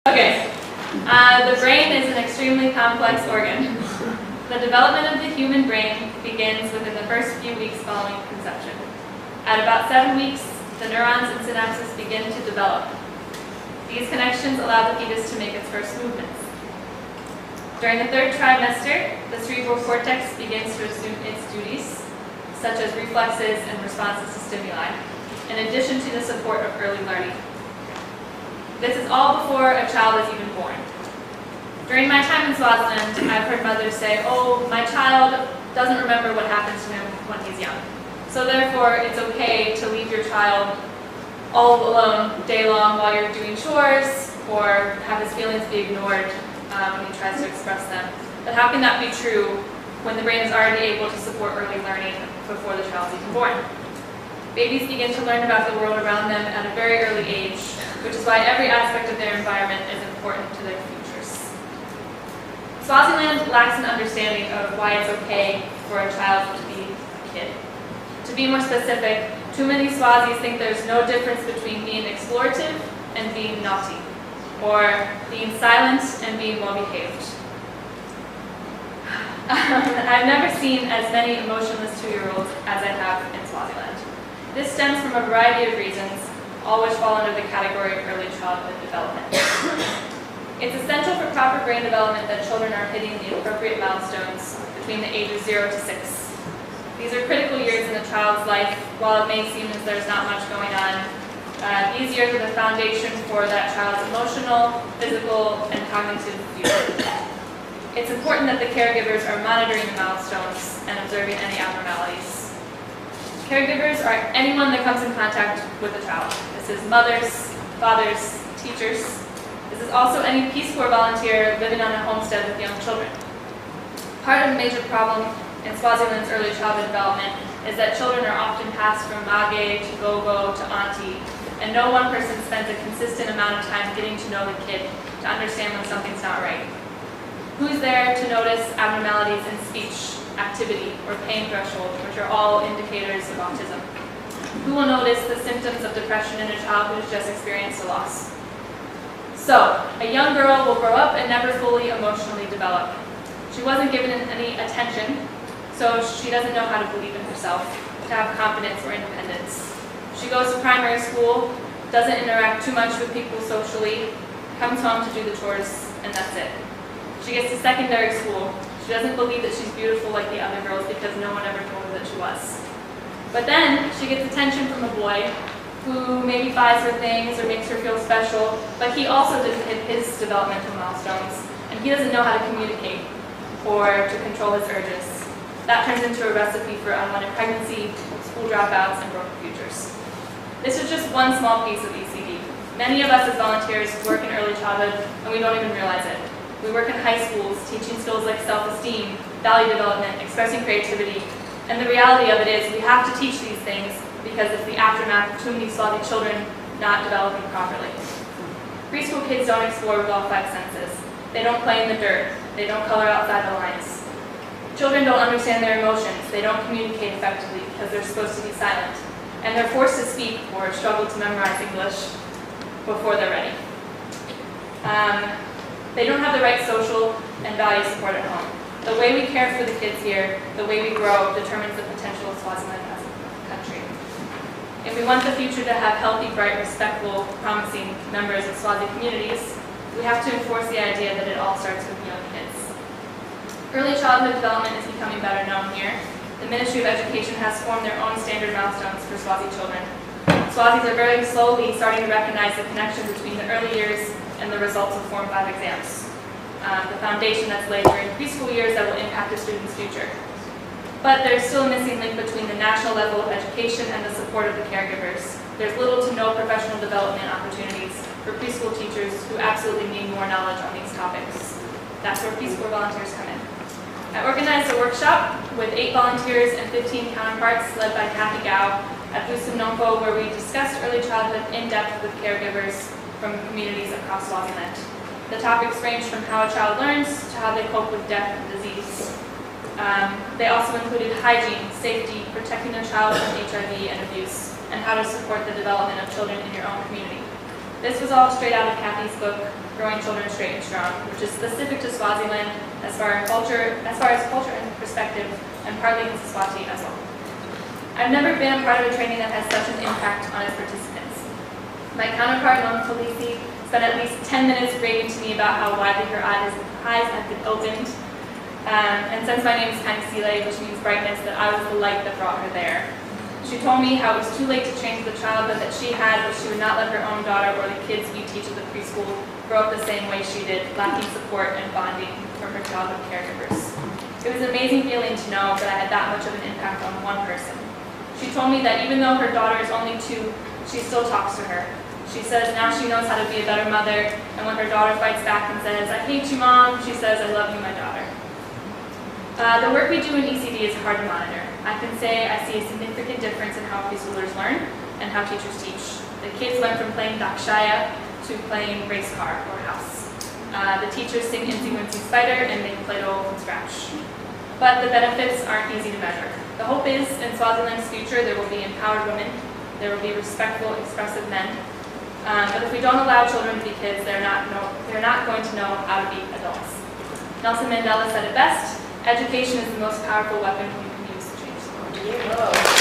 Okay, the brain is an extremely complex organ. The development of the human brain begins within the first few weeks following conception. At about 7 weeks, the neurons and synapses begin to develop. These connections allow the fetus to make its first movements. During the 3rd trimester, the cerebral cortex begins to assume its duties, such as reflexes and responses to stimuli, in addition to the support of early learning. This is all before a child is even born. During my time in Swaziland, I've heard mothers say, "Oh, my child doesn't remember what happens to him when he's young. So therefore, it's okay to leave your child all alone day long while you're doing chores, or have his feelings be ignored when he tries to express them." But how can that be true when the brain is already able to support early learning before the child is even born? Babies begin to learn about the world around them at a very early age, which is why every aspect of their environment is important to their futures. Swaziland lacks an understanding of why it's okay for a child to be a kid. To be more specific, too many Swazis think there's no difference between being explorative and being naughty, or being silent and being well-behaved. I've never seen as many emotionless 2-year-olds as I have in Swaziland. This stems from a variety of reasons, all which fall under the category of early childhood development. It's essential for proper brain development that children are hitting the appropriate milestones between the ages 0 to 6. These are critical years in a child's life. While it may seem as there's not much going on, these years are the foundation for that child's emotional, physical, and cognitive future. It's important that the caregivers are monitoring the milestones and observing any abnormalities. Caregivers are anyone that comes in contact with a child. This is mothers, fathers, teachers. This is also any Peace Corps volunteer living on a homestead with young children. Part of a major problem in Swaziland's early childhood development is that children are often passed from mage to gogo to auntie, and no one person spends a consistent amount of time getting to know the kid to understand when something's not right. Who's there to notice abnormalities in speech, activity, or pain threshold, which are all indicators of autism? Who will notice the symptoms of depression in a child who has just experienced a loss? So, a young girl will grow up and never fully emotionally develop. She wasn't given any attention, so she doesn't know how to believe in herself, to have confidence or independence. She goes to primary school, doesn't interact too much with people socially, comes home to do the chores, and that's it. She gets to secondary school. She doesn't believe that she's beautiful like the other girls because no one ever told her that she was. But then she gets attention from a boy who maybe buys her things or makes her feel special, but he also doesn't hit his developmental milestones, and he doesn't know how to communicate or to control his urges. That turns into a recipe for unwanted pregnancy, school dropouts, and broken futures. This is just one small piece of ECD. Many of us as volunteers work in early childhood, and we don't even realize it. We work in high schools, teaching skills like self-esteem, value development, expressing creativity, and the reality of it is we have to teach these things because it's the aftermath of too many Swazi children not developing properly. Preschool kids don't explore with all 5 senses. They don't play in the dirt. They don't color outside the lines. Children don't understand their emotions. They don't communicate effectively because they're supposed to be silent. And they're forced to speak or struggle to memorize English before they're ready. They don't have the right social and value support at home. The way we care for the kids here, the way we grow, determines the potential of Swaziland as a country. If we want the future to have healthy, bright, respectful, promising members of Swazi communities, we have to enforce the idea that it all starts with young kids. Early childhood development is becoming better known here. The Ministry of Education has formed their own standard milestones for Swazi children. Swazis are very slowly starting to recognize the connection between the early years and the results of Form 5 exams. The foundation that's laid during preschool years that will impact a student's future. But there's still a missing link between the national level of education and the support of the caregivers. There's little to no professional development opportunities for preschool teachers who absolutely need more knowledge on these topics. That's where Peace Corps volunteers come in. I organized a workshop with 8 volunteers and 15 counterparts led by Kathy Gao at Busunonko, where we discussed early childhood in depth with caregivers from communities across Swaziland. The topics range from how a child learns to how they cope with death and disease. They also included hygiene, safety, protecting a child from HIV and abuse, and how to support the development of children in your own community. This was all straight out of Kathy's book, Growing Children Straight and Strong, which is specific to Swaziland as far as culture and perspective, and partly in Swati as well. I've never been a part of a training that has such an impact on its participants. My counterpart, Lone Khaleesi, spent at least 10 minutes raving to me about how widely her eyes have been opened. And since my name is Kanisile, which means brightness, that I was the light that brought her there. She told me how it was too late to change the child, but that she had, but she would not let her own daughter or the kids we teach at the preschool grow up the same way she did, lacking support and bonding from her childhood caregivers. It was an amazing feeling to know that I had that much of an impact on one person. She told me that even though her daughter is only 2, she still talks to her. She says now she knows how to be a better mother, and when her daughter fights back and says, "I hate you, Mom," she says, "I love you, my daughter." The work we do in ECD is hard to monitor. I can say I see a significant difference in how preschoolers learn and how teachers teach. The kids went from playing Dakshaya to playing race car or house. The teachers sing Incy Wincy Spider and make Play-Doh from scratch. But the benefits aren't easy to measure. The hope is, in Swaziland's future, there will be empowered women, there will be respectful, expressive men. But if we don't allow children to be kids, they're not going to know how to be adults. Nelson Mandela said it best: education is the most powerful weapon we can use to change the world.